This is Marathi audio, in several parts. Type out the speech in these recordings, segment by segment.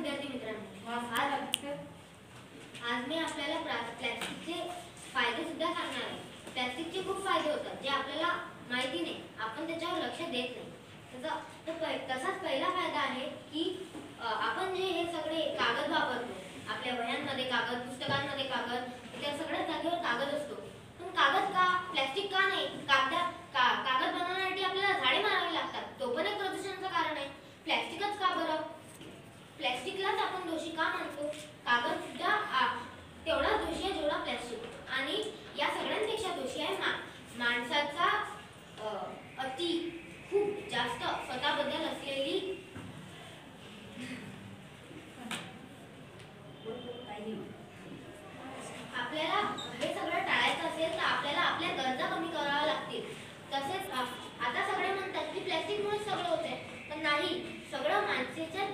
विद्यार्थी मित्रांनो, आज मी आपल्याला प्लास्टिकचे फायदे सुद्धा सांगणार आहे. प्लास्टिकचे खूप फायदे होतात जे आपल्याला माहिती नाही, आपण त्याच्यावर लक्ष देत नाही. तसाच पहिला फायदा आहे की आपण जे हे सगळे कागद वापरतो, आपल्या वह्यांमध्ये कागद, पुस्तकांमध्ये कागद, इतर सगळ्या जागेवर कागद असतो. पण कागद का, प्लास्टिक का नाही? कागद बनवण्यासाठी आपल्याला झाडे मारावी लागतात, तो पण एक प्रदूषणाचं कारण आहे. प्लास्टिकच का बरं? प्लास्टिकलाच आपण दोषी का मानतो? कागद सुद्धा तेवढाच दोषी आहे जेवढा प्लास्टिक. आणि या सगळ्यांपेक्षा दोषी आहे माणसाचा अति खूप जास्त स्वतःबद्दल असलेली आपल्याला हे सगळं टाळायचं असेल तर आपल्याला आपल्या गरजा कमी कराव्या लागतील. तसेच आता सगळे म्हणतात की प्लास्टिकमुळे सगळं होतंय, पण नाही, सगळं माणसाचाच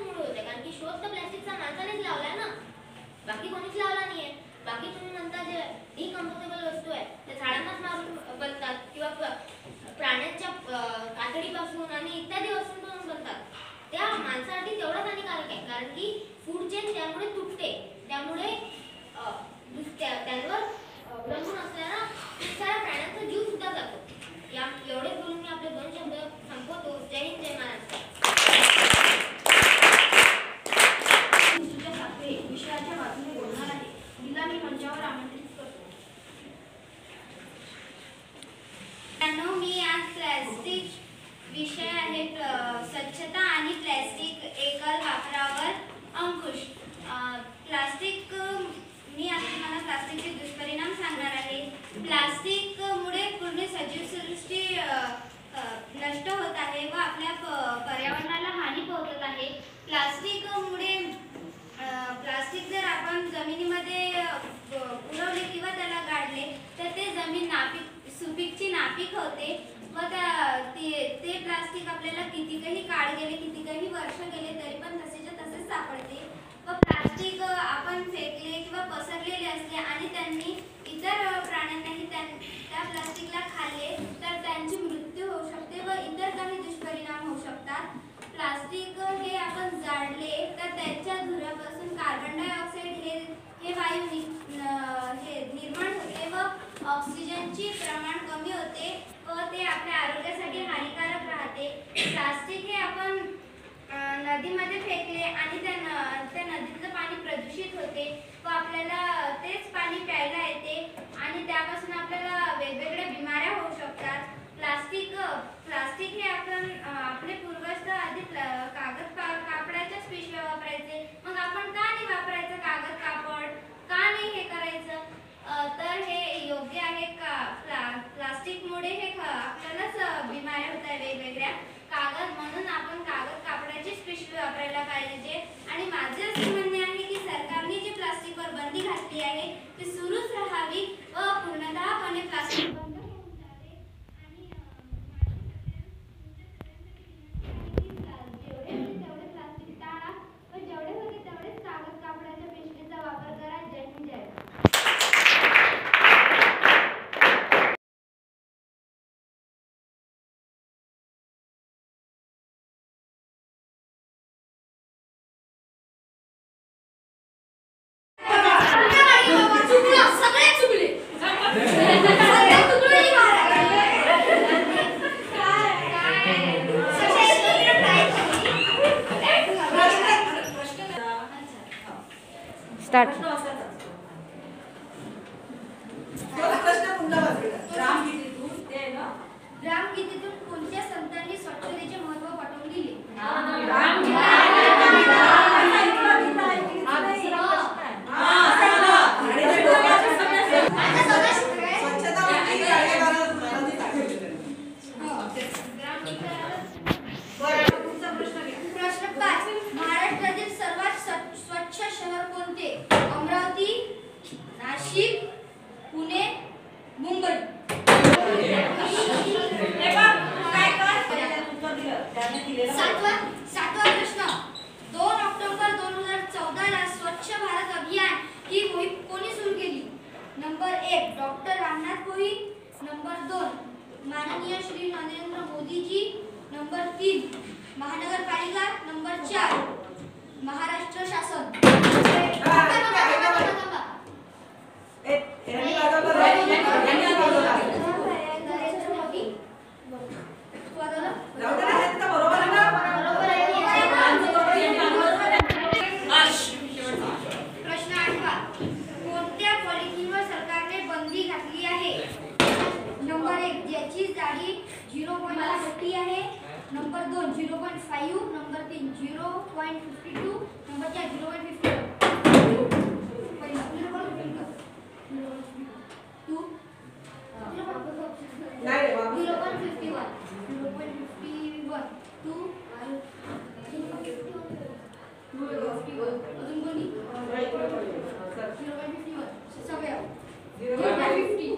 मुळे होतंय. कारण की शोध तर प्लास्टिकचा माणसानेच लावलाय ना, बाकी कोणीच लावला नाहीये. बाकी तुम्ही म्हणता जे डिकम्पोजेबल वस्तू आहे त्या झाडांनाच मारून बनतात किंवा प्राण्यांच्या कातडीपासून आणि इत्यादी वस्तूंपासून बनतात. त्या माणसासाठी तेवढंच हानिकारक आहे, कारण की फूड चेन त्यामुळे तुटते. त्यामुळे त्यांवर अवलंबून असणारा खूप साऱ्या प्राण्यांचा जीव सुद्धा जातो. एवढे बोलून मी आपले 2 शब्द संपवतो. जय हिंद, जय महाराष्ट्र. विषयाच्या बाजूने बोलणार आहे, तिला मी मंचावर आमंत्रित करतो. मी आज प्लास्टिक विषय आहे स्वच्छता आणि प्लास्टिक एकल वापरावर अंकुश. प्लास्टिक मी आज तुम्हाला प्लास्टिकचे दुष्परिणाम सांगणार आहे. प्लास्टिकमुळे पूर्ण सजीवसृष्टी नष्ट होत आहे व आपल्या पर्यावरणाला हानी पोहोचत आहे. प्लास्टिक जर आपण जमिनीमध्ये पुरवले किंवा त्याला गाडले तर ते जमीन सुपीकची नापीक होते व ते प्लास्टिक आपल्याला कितीकही काळ गेले, कितीकही वर्ष गेले तरी पण तसेच्या तसेच सापडते. व प्लास्टिक आपण फेकले किंवा पसरलेले असले आणि त्यांनी इतर प्राण्यांनाही त्या प्लास्टिकला खाल्ले तर त्यांची मृत्यू होऊ शकते व इतर काही दुष्परिणाम होऊ शकतात. प्लास्टिक हे आपण जाळले तर त्याच्या धुरापासून कार्बन डायऑक्साईड हे वायू निर्माण होते व ऑक्सिजनचे प्रमाण कमी होते व ते आपल्या आरोग्यासाठी हानिकारक राहते. प्लास्टिक हे आपण नदीमध्ये फेकले आणि त्या नदीतलं पाणी प्रदूषित होते व आपल्याला तेच पाणी प्यायला येते आणि त्यापासून आपल्याला वेगवेगळ्या बिमाऱ्या होऊ शकतात. प्लास्टिक हे आपण आपले पूर्वज तर आधी कापडाच्याच पिशव्या वापरायचे, मग आपण का नाही वापरायचं कागद कापड, का नाही हे करायचं? तर हे योग्य आहे का? प्लास्टिकमुळे हे आपल्यालाच बिमाऱ्या होत आहे वेगवेगळ्या. म्हणून आपण कापडाचीच पिशवी वापरायला पाहिजे. आणि माझे असे म्हणणे आहे की सरकारने जे प्लास्टिकवर बंदी घातली आहे ती सुरूच राहावी व पूर्णतःपणे प्लास्टिक बंद होऊन जावे. आणि जेवढे होईल तेवढे प्लास्टिक टाळा व जेवढे होईल तेवढेच कापडाच्या पिशवीचा वापर करा. जय हिंद, जय महाराष्ट्र. रामगीतेतून कोणत्या संतांनी स्वच्छतेचे महत्त्व पटवून दिले? प्रश्न 5. महाराष्ट्रातील सर्वात स्वच्छ शहर कोणते? अमरावती, नाशिक, पुणे, मुंबई. सातवा प्रश्न. 2 ऑक्टोबर 2014 ला स्वच्छ भारत अभियान ही मोहीम कोणी सुरू केली? Number 1 doctor Ramnath Kovind, number 2 माननीय श्री नरेंद्र मोदी जी, नंबर 3 महानगरपालिका, नंबर 4 महाराष्ट्र 0.5, नंबर 3 0.52, नंबर 4 0.51. पहिला 0.52. 2 नाही रे बाबा. 0.51. 0.51. 2 अजून कोणी? 0.51. सगळ्या 0.50.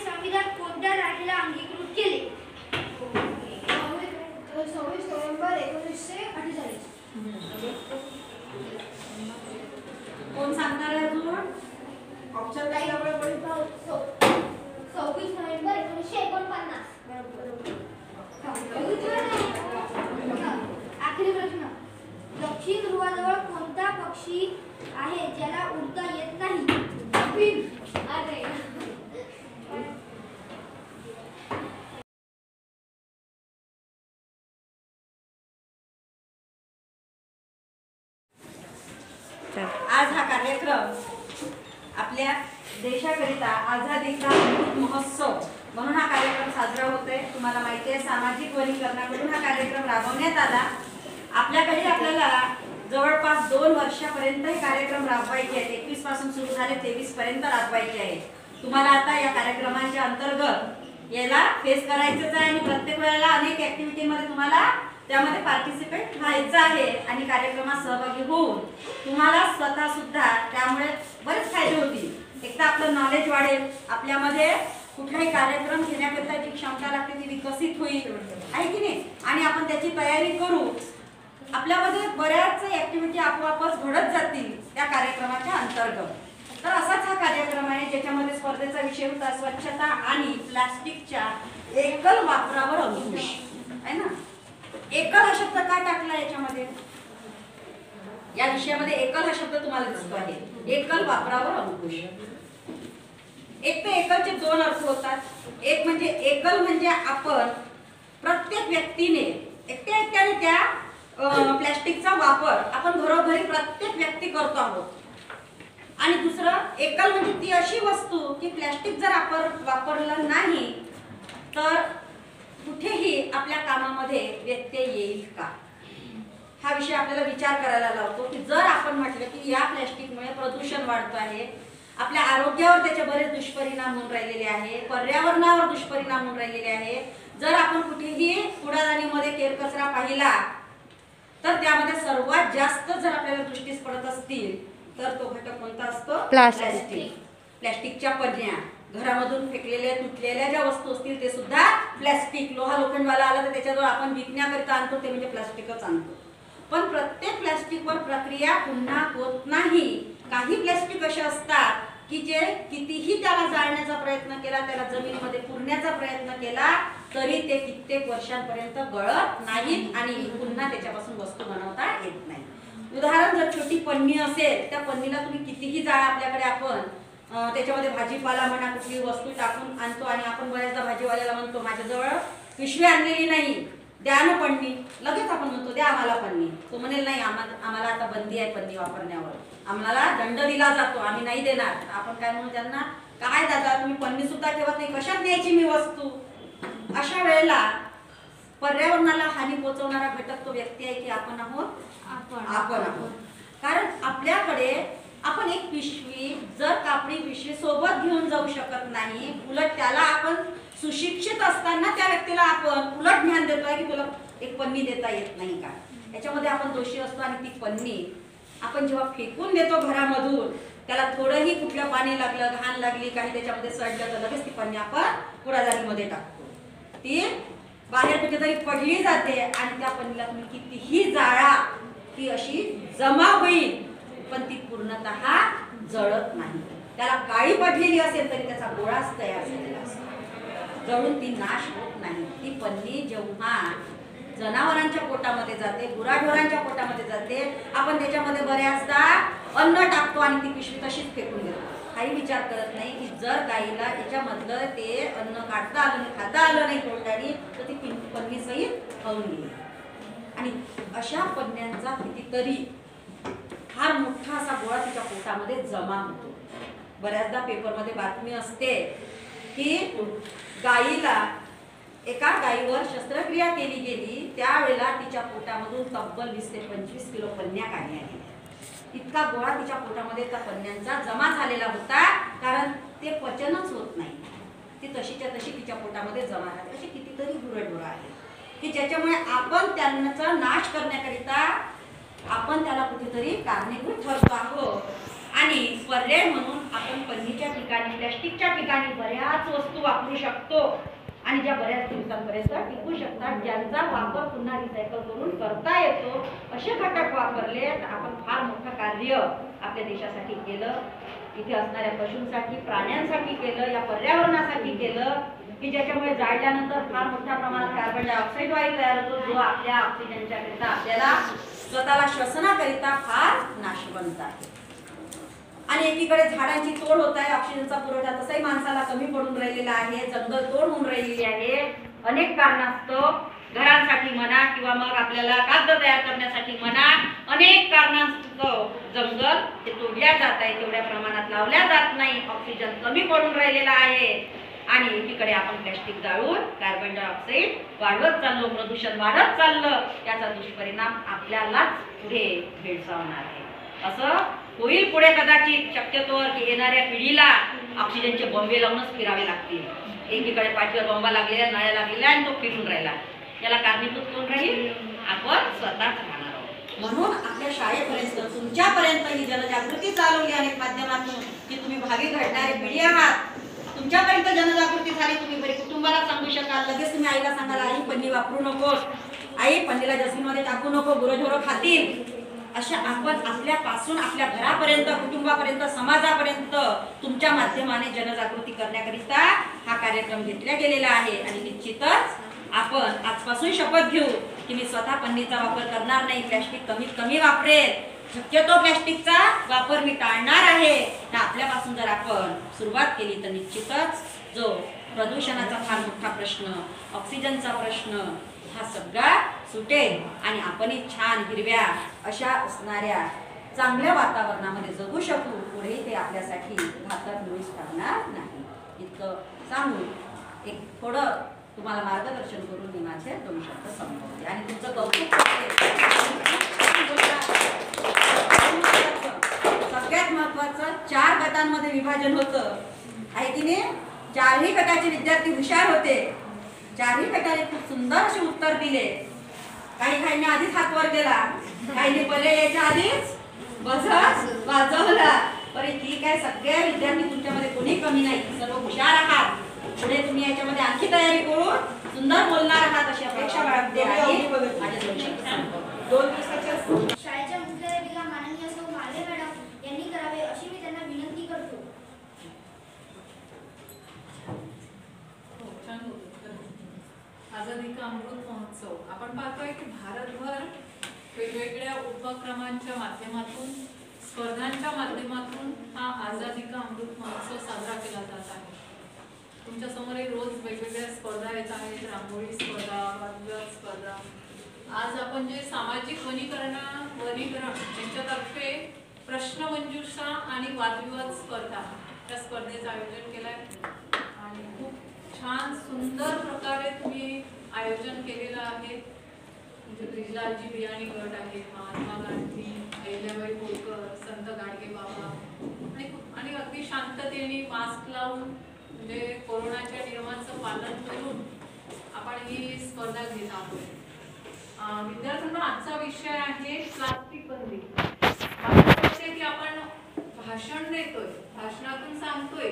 संविधान कोणत्या राज्याला अंगीकृत केले? 26 नोव्हेंबर 1948. कोण सांगणार आहे अजून? ऑप्शन काय जवळ पडेल? 26 नोव्हेंबर 1949. आखरी प्रश्न. दक्षिण ध्रुवाजवळ कोणता पक्षी आहे ज्याला उडता येत नाही? अरे आज हा कार्यक्रम आपल्या देशाकरिता आझादी का अमृत महोत्सव म्हणून हा कार्यक्रम साजरा होतोय. तुम्हाला माहिती आहे सामाजिक वनीकरणाकडून हा कार्यक्रम राबवण्यात आला. आपल्याकडे आपल्याला जवळपास 2 वर्षापर्यंत हे कार्यक्रम राबवायचे आहेत. 21 पासून सुरू झाले 23 पर्यंत राबवायचे आहेत. तुम्हाला आता या कार्यक्रमाच्या अंतर्गत याला फेस करायचंच आहे आणि प्रत्येक वेळेला अनेक ऍक्टिव्हिटीमध्ये तुम्हाला त्यामध्ये पार्टिसिपेट व्हायचं आहे आणि कार्यक्रमात सहभागी होऊन तुम्हाला स्वतः सुद्धा त्यामुळे बरेच फायदे होतील. एक तर आपलं नॉलेज वाढेल, आपल्यामध्ये कुठलाही कार्यक्रम घेण्याकरिता जी क्षमता लागते ती विकसित होईल, आहे की नाही, आणि आपण त्याची तयारी करू. आपल्यामध्ये बऱ्याच ऍक्टिव्हिटी आपोआपच घडत जातील त्या कार्यक्रमाच्या अंतर्गत. तर असाच हा कार्यक्रम आहे ज्याच्यामध्ये स्पर्धेचा विषय होता स्वच्छता आणि प्लास्टिकच्या एकल वापरावर अंकुश, आहे ना. एकल हा शब्द का टाकला याच्यामध्ये? या विषयामध्ये एकल हा शब्द तुम्हाला दिसतो आहे. एकल वापरावर अंकुश. एक तर एकलचे 2 अर्थ होतात. एक म्हणजे एकल म्हणजे आपण प्रत्येक व्यक्तीने एकट्याने त्या प्लास्टिकचा वापर आपण घरोघरी प्रत्येक व्यक्ती करतो आहोत. आणि दुसरं एकल म्हणजे ती अशी वस्तू की प्लास्टिक जर आपण वापरलं नाही तर कुठेही आपल्या कामामध्ये व्यत्यय येईल का, हा विषय आपल्याला विचार करायला लावतो. की जर आपण म्हटलं की या प्लास्टिकमुळे प्रदूषण वाढतो आहे, आपल्या आरोग्यावर त्याचे बरेच दुष्परिणाम होऊन राहिलेले आहे, पर्यावरणावर दुष्परिणाम होऊन राहिलेले आहे. जर आपण कुठेही कूडदानीमध्ये केरकचरा पाहिला तर त्यामध्ये सर्वात जास्त जर आपल्याला दृष्टीस पडत असतील तर तो घटक कोणता असतो? प्लास्टिक. प्लास्टिकच्या पन्न्या, घरामधून फेकलेल्या तुटलेल्या ज्या वस्तू असतील ते सुद्धा प्लास्टिक. लोहा लोखंडवाला आला तर त्याच्याजवळ आपण विकण्याकरिता आणतो ते म्हणजे प्लास्टिकच आणतो. पण प्रत्येक प्लास्टिकवर प्रक्रिया पुन्हा होत नाही. काही प्लास्टिक असे असतात की जे कितीही त्याला जाळण्याचा प्रयत्न केला, त्याला जमिनीमध्ये पुरण्याचा प्रयत्न केला तरी ते कित्येक वर्षांपर्यंत गळत नाहीत आणि पुन्हा त्याच्यापासून वस्तू बनवता येत नाही. उदाहरण, जर छोटी पन्नी असेल, त्या पन्नीला तुम्ही कितीही जाळा, आपल्याकडे आपण त्याच्यामध्ये भाजीपाला म्हणा कुठली वस्तू टाकून आणतो आणि आपण बऱ्याचदा भाजीवाल्याला म्हणतो माझ्याजवळ पिशवी आणलेली नाही, द्या ना पन्नी. लगेच आपण म्हणतो द्या आम्हाला पन्नी. तो म्हणेल नाही, आम्हाला आता बंदी आहे पन्नी वापरण्यावर, आम्हाला दंड दिला जातो, आम्ही नाही देणार. आपण काय म्हणू त्यांना, काय दादा तुम्ही पन्नी सुद्धा ठेवत नाही, कशात न्यायची मी वस्तू. अशा वेळेला पर्यावरणाला हानी पोहोचवणारा घटक तो व्यक्ती आहे की आपण आहोत? आपण आहोत. कारण आपल्याकडे आपण एक पिशवी, जर कापडी पिशवी सोबत घेऊन जाऊ शकत नाही, उलट त्याला आपण सुशिक्षित असताना त्या व्यक्तीला आपण उलट ज्ञान देतोय की तुला एक पन्नी देता येत नाही का. याच्यामध्ये आपण दोषी असतो. आणि ती पन्नी आपण जेव्हा फेकून देतो घरामधून, त्याला थोडंही कुठलं पाणी लागलं, घाण लागली, काही त्याच्यामध्ये सडलं तर लगेच ती पन्नी आपण कूडदानीमध्ये टाकतो. ती बाहेर कुठेतरी पडली जाते आणि त्या पन्नीला तुम्ही कितीही जाळा ती अशी जमा होईल पण ती पूर्णतः जळत नाही. त्याला काळी पडलेली असेल तरी त्याचा गोळाच तयार झालेला असतो, जळून ती नाश होत नाही. ती पन्नी जेव्हा जनावरांच्या पोटामध्ये जाते, गुराढोरांच्या पोटामध्ये जाते, आपण त्याच्यामध्ये बऱ्याचदा अन्न टाकतो आणि ती पिशवी तशीच फेकून देतो. काही विचार करत नाही की जर गाईला याच्यामधलं ते अन्न काढता आलं नाही, खाता आलं नाही तोंडाने तर ती पन्नी सहित खाऊन गेली. आणि अशा पन्न्यांचा कितीतरी फार मोठा असा गोळा तिच्या पोटामध्ये जमा होतो. बऱ्याचदा पेपरमध्ये बातमी असते की गायीला एका गायीवर शस्त्रक्रिया केली गेली, त्यावेळेला तिच्या पोटामधून तब्बल 20 ते 25 किलो पन्न्या काढल्या गेल्या. इतका गोळा तिच्या पोटामध्ये त्या पन्न्यांचा जमा झालेला होता, कारण ते पचनच होत नाही. ती तशीच्या तशी तिच्या पोटामध्ये जमा झाली. अशी कितीतरी गुरंढोरं आहेत की ज्याच्यामुळे आपण त्यांचा नाश करण्याकरिता आपण त्याला कुठेतरी कारणीभूत ठरतो आहोत. आणि पर्याय म्हणून आपण पन्नीच्या ठिकाणी, प्लॅस्टिकच्या ठिकाणी बऱ्याच वस्तू वापरू शकतो आणि ज्या बऱ्याच दिवसांपर्यंत टिकू शकतात, ज्यांचा वापर पुन्हा रिसायकल करून करता येतो, असे घटक वापरले तर आपण फार मोठं कार्य आपल्या देशासाठी केलं. इथे असणाऱ्या पशूंसाठी, प्राण्यांसाठी केलं, या पर्यावरणासाठी केलं की ज्याच्यामुळे जाळल्यानंतर फार मोठ्या प्रमाणात कार्बन डायऑक्साईड वायू तयार होतो, जो आपल्या ऑक्सिजनच्या करिता आपल्याला स्वतःला श्वसनाकरिता फार नाशवंत आहे. आणि एकीकडे झाडांची तोड होत आहे, ऑक्सिजनचा पुरवठा तसाही माणसाला कमी पडून राहिलेला आहे, जंगल तोड होऊन राहिलेली आहे. अनेक कारणास्तव, घरांसाठी म्हणा किंवा मग आपल्याला कागद तयार करण्यासाठी म्हणा, अनेक कारणास्तव जंगल ते तोडल्या जात आहे, तेवढ्या प्रमाणात लावल्या जात नाही, ऑक्सिजन कमी पडून राहिलेला आहे. आणि एकीकडे आपण प्लॅस्टिक जाळून कार्बन डायऑक्साईड वाढवत चाललो, प्रदूषण वाढत चाललं, याचा दुष्परिणाम आपल्यालाच पुढे भेडसावणार आहे. असं होईल पुढे कदाचित, शक्यतोवर की येणाऱ्या पिढीला ऑक्सिजनचे बंबे लावूनच फिरावे लागतील. एकीकडे पाठीवर बंबा लागलेल्या, नळ्या लागलेल्या आणि तो फिरून राहिला. याला कारणीभूत कोण राहील? आपण स्वतःच राहणार आहोत. म्हणून आपल्या शाळेपर्यंत, तुमच्यापर्यंत ही जनजागृती चालवली अनेक माध्यमातून की तुम्ही भावी घडणारी पिढी आहात. तुमच्यापर्यंत जनजागृती झाली, तुम्ही बरी कुटुंबाला सांगू शकाल. लगेच तुम्ही आईला सांगाल, आई पन्नी वापरू नकोस, आई पन्नीला डस्टबिनमध्ये टाकू नको, गुरंढोरं खातील. अशा आपण आपल्यापासून आपल्या घरापर्यंत, कुटुंबापर्यंत, समाजापर्यंत तुमच्या माध्यमाने जनजागृती करण्याकरिता हा कार्यक्रम घेतला गेलेला आहे. आणि निश्चितच आपण आजपासून शपथ घेऊ की मी स्वतः पन्नीचा वापर करणार नाही, प्लॅस्टिक कमीत कमी वापरेल, शक्यतो प्लॅस्टिकचा वापर मी टाळणार आहे. आपल्यापासून जर आपण सुरुवात केली तर निश्चितच जो प्रदूषणाचा फार मोठा प्रश्न, ऑक्सिजनचा प्रश्न, हा सगळा सुटेल आणि आपणही छान हिरव्या अशा असणाऱ्या चांगल्या वातावरणामध्ये जगू शकू. पुढे ते आपल्यासाठी घातक मुळीच ठरणार नाही. इतकं सांगून एक थोडं तुम्हाला मार्गदर्शन करून मी माझे 2 शब्द संपवते आणि तुमचं कौतुक करते. सगळ्यात महत्वाचं 4 गटांमध्ये विभाजन होतं आहे की नाही. 4ही गटाचे विद्यार्थी हुशार होते. 4ही गटाने खूप सुंदर असे उत्तर दिले. काहींनी आधीच हात वर केला, काहींनी पहिले यायच्या आधीच बजर वाजवला. बरे ठीक आहे, सगळे विद्यार्थी तुमच्यामध्ये कोणी कमी नाही, सर्व हुशार आहात. पुढे तुम्ही याच्यामध्ये आणखी तयारी करून सुंदर बोलणार आहात अशी अपेक्षा बाळगते आहे. माझे 2 शब्द संपवते. 2 दिवसाच्या शाळेच्या मुख्याध्यापिका माननीय सौ माले मॅडम यांनी करावे अशी मी त्यांना विनंती करतो. आझादी का अमृत महोत्सव आपण पाहतोय की भारतभर वेगवेगळ्या उपक्रमांच्या माध्यमातून, स्पर्धांच्या माध्यमातून हा आझादी का अमृत महोत्सव साजरा केला जात आहे. तुमच्या समोर रोज वेगवेगळ्या स्पर्धा येत आहेत, रांगोळी स्पर्धा, वादविवाद स्पर्धा. आज आपण जे सामाजिक वनीकरण यांच्यातर्फे प्रश्नमंजुषा आणि वादविवाद स्पर्धा या स्पर्धेचं आयोजन केलं आहे आणि खूप छान सुंदर प्रकारे तुम्ही आयोजन केलेलं आहे. म्हणजे ब्रिजलालजी बियाणी गट आहे, महात्मा गांधी, अहिल्याबाई होळकर, संत गाडगे बाबा आणि अगदी शांततेने मास्क लावून म्हणजे कोरोनाच्या नियमांचं पालन करून आपण ही स्पर्धा घेत आहोत. विद्यार्थ्यांना आजचा विषय आहे प्लास्टिक बंदी. की आपण भाषण देतोय, भाषणातून सांगतोय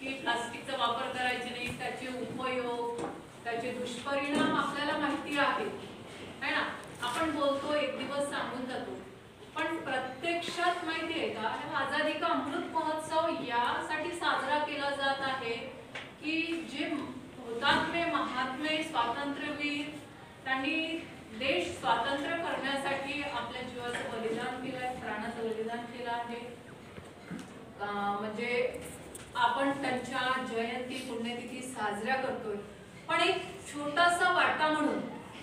की प्लास्टिकचा वापर करायचे नाही, त्याचे उपयोग, त्याचे दुष्परिणाम आपल्याला माहिती आहे ना. आपण बोलतो, एक दिवस सांगून जातो, पण प्रत्यक्षात माहिती आहे का आझादी का अमृत महोत्सव यासाठी साजरा केला जात आहे की जे हुतात्मे, महात्मे, स्वातंत्र्यवीर, त्यांनी देश स्वातंत्र्य करण्यासाठी आपल्या जीवाचं बलिदान केलं आहे, प्राणाचं बलिदान केलं आहे. म्हणजे आपण त्यांच्या जयंती, पुण्यतिथी साजऱ्या करतोय, पण एक छोटासा वाटा म्हणून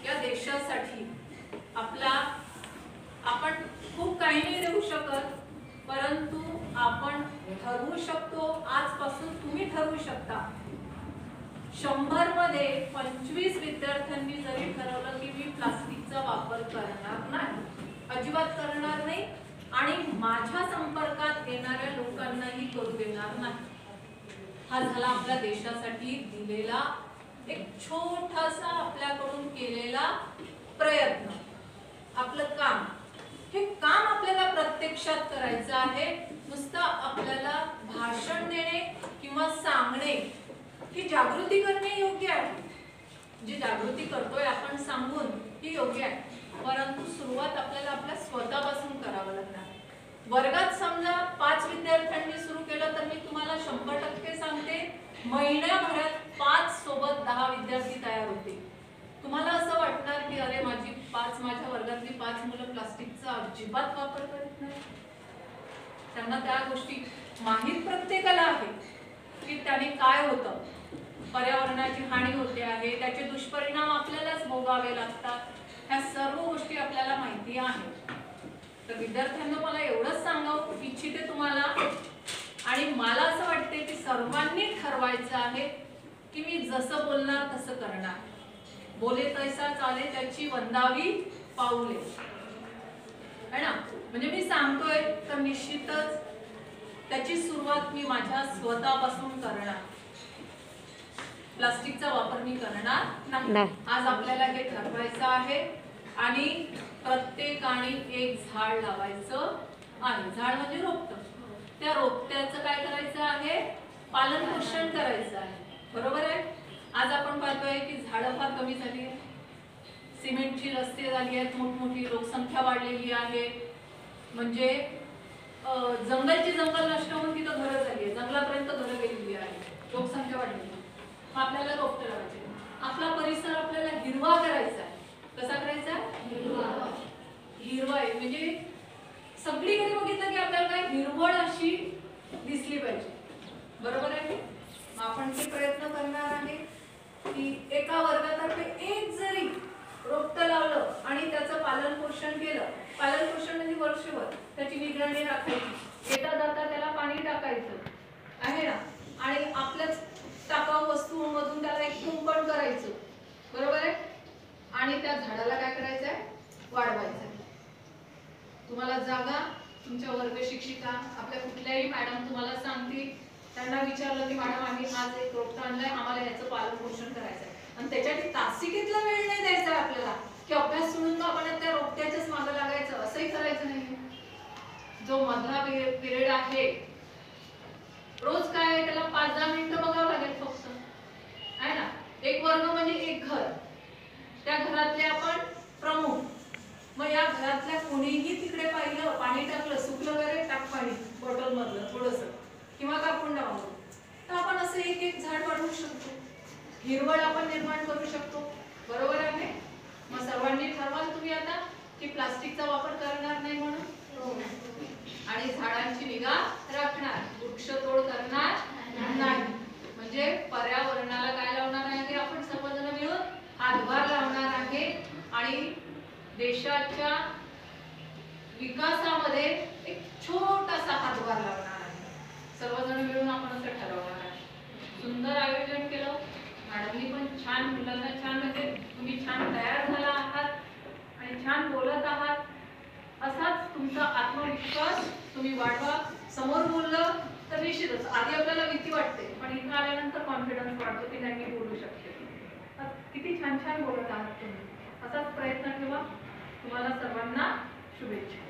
या देशासाठी आपण खूप काही नाही देऊ शकत, परंतु आपण ठरवू शकतो. आजपासून तुम्ही ठरवू शकता. 100 मध्ये 25 विद्यार्थ्यांनी जरी ठरवलं की मी प्लास्टिकचा वापर करणार नाही, अजिबात करणार नाही आणि माझ्या संपर्कात येणाऱ्या लोकांनाही करू देणार नाही, हा झाला आपल्या देशासाठी दिलेला एक छोटासा आपल्याकडून केलेला प्रयत्न. आपलं काम, हे काम आपल्याला प्रत्यक्षात करायचं आहे. नुसतं आपल्याला भाषण देणे किंवा सांगणे, ही जागृती करणे योग्य आहे. जी जागृती करतोय आपण सांगून ही योग्य आहे, परंतु सुरुवात आपल्याला आपल्या स्वतःपासून करावं लागणार. वर्गात समजा 5 विद्यार्थ्यांनी सुरू केलं तर मी तुम्हाला 100% सांगते, महिन्याभरात 5 सोबत 10 विद्यार्थी तयार होते. तुम्हाला असं वाटणार की अरे माझ्या वर्गातली 5 मुलं प्लास्टिकचा अजिबात वापर करत नाही. त्यांना त्या गोष्टी माहीत प्रत्येकाला आहे की त्याने काय होतं, पर्यावरणाची हानी होते आहे, त्याचे दुष्परिणाम आपल्यालाच भोगावे लागतात. ह्या सर्व गोष्टी आपल्याला माहिती आहे. तर विद्यार्थ्यांना मला एवढंच सांगावं इच्छिते तुम्हाला, आणि मला असं वाटते की सर्वांनी ठरवायचं आहे की मी जसं बोलणार तसं करणार. बोले तैसा चाले त्याची वंदावी पाऊले, है ना. म्हणजे मी सांगतोय तर निश्चितच त्याची सुरुवात मी माझ्या स्वतःपासून करणार. प्लास्टिकचा वापर मी करणार नाही. आज आपल्याला हे ठरवायचं आहे आणि प्रत्येकाने एक झाड लावायचं आहे. झाड म्हणजे रोपटं. त्या रोपट्याचं काय करायचं आहे, पालन पोषण करायचं आहे. बरोबर आहे. आज आपण पाहतोय की झाडं फार कमी झाली आहे, सिमेंटची रस्ते झाली आहेत, मोठमोठी लोकसंख्या वाढलेली आहे. म्हणजे जंगलची जंगल नष्ट होऊन तिथं घरं झाली आहे, जंगलापर्यंत घरं गेलेली आहे, लोकसंख्या वाढलेली. आपल्याला रोपटे लावायचे. आपला परिसर आपल्याला हिरवा करायचा आहे. कसा करायचा, हिरवा आहे. म्हणजे सगळीकडे बघितलं की आपल्याला काय हिरवळ अशी दिसली पाहिजे. बरोबर आहे. आपण ते प्रयत्न करणार आहे की एका वर्गातर्फे एक जरी रोपटं लावलं आणि त्याचं पालन पोषण केलं. पालन पोषण म्हणजे वर्षभर त्याची निगराणी राखायची, येता जाता त्याला पाणी टाकायचं आहे ना, आणि आपल्या टाकाऊ वस्तूंमधून त्याला एक कुंपण करायचं. बरोबर आहे. आणि त्या झाडाला काय करायचंय, वाढवायचंय. तुम्हाला जागा, तुमच्या वर्ग शिक्षिका, आपल्या कुठल्याही मॅडम तुम्हाला सांगतील, त्यांना विचारलं की मॅडम आम्ही आज एक रोपटं आणलंय, आम्हाला याचं पालन पोषण करायचंय. आणि त्याच्यासाठी तासिकेतला वेळ नाही द्यायचा आपल्याला की अभ्यास सोडून आपण त्या रोपट्याच्याच मागं लागायचं, असंही करायचं नाही. जो मधला पिरियड आहे रोज काय त्याला 5-10 मिनिटं बघावं लागेल फक्त, आहे ना. एक वर्ग म्हणजे एक घर, त्या घरातले आपण प्रमुख. मग या घरातल्या कोणीही तिकडे पाहिलं, पाणी टाकलं, सुकलं वगैरे, टाक पाणी बॉटल मधलं थोडंसं किंवा कापून टाकलं, तर आपण असं एक एक झाड वाढवू शकतो. हिरवळ आपण निर्माण करू शकतो. बरोबर आहे. मग सर्वांनी ठरवाल तुम्ही आता की प्लास्टिकचा वापर करणार नाही म्हणून, आणि झाडांची निगा राखणार, वृक्षतोड करणार नाही. म्हणजे पर्यावरणाला काय लावणार आहे, आपण सर्वजण मिळून हातभार लावणार आहे आणि देशाच्या विकासामध्ये एक छोटासा हातभार लावणार आहे. सर्वजण मिळून आपण असं ठरवणार आहे. सुंदर आयोजन केलं मॅडमनी पण, छान मुलांना छान, म्हणजे तुम्ही छान तयार झाला आहात आणि छान बोलत आहात. असाच तुमचा आत्मविश्वास तुम्ही वाढवा. समोर बोललं तर निश्चितच आधी आपल्याला भीती वाटते, पण इथं आल्यानंतर कॉन्फिडन्स वाढतो की नाही मी बोलू शकते. किती छान छान बोलत आहात तुम्ही. असाच प्रयत्न ठेवा. तुम्हाला सर्वांना शुभेच्छा.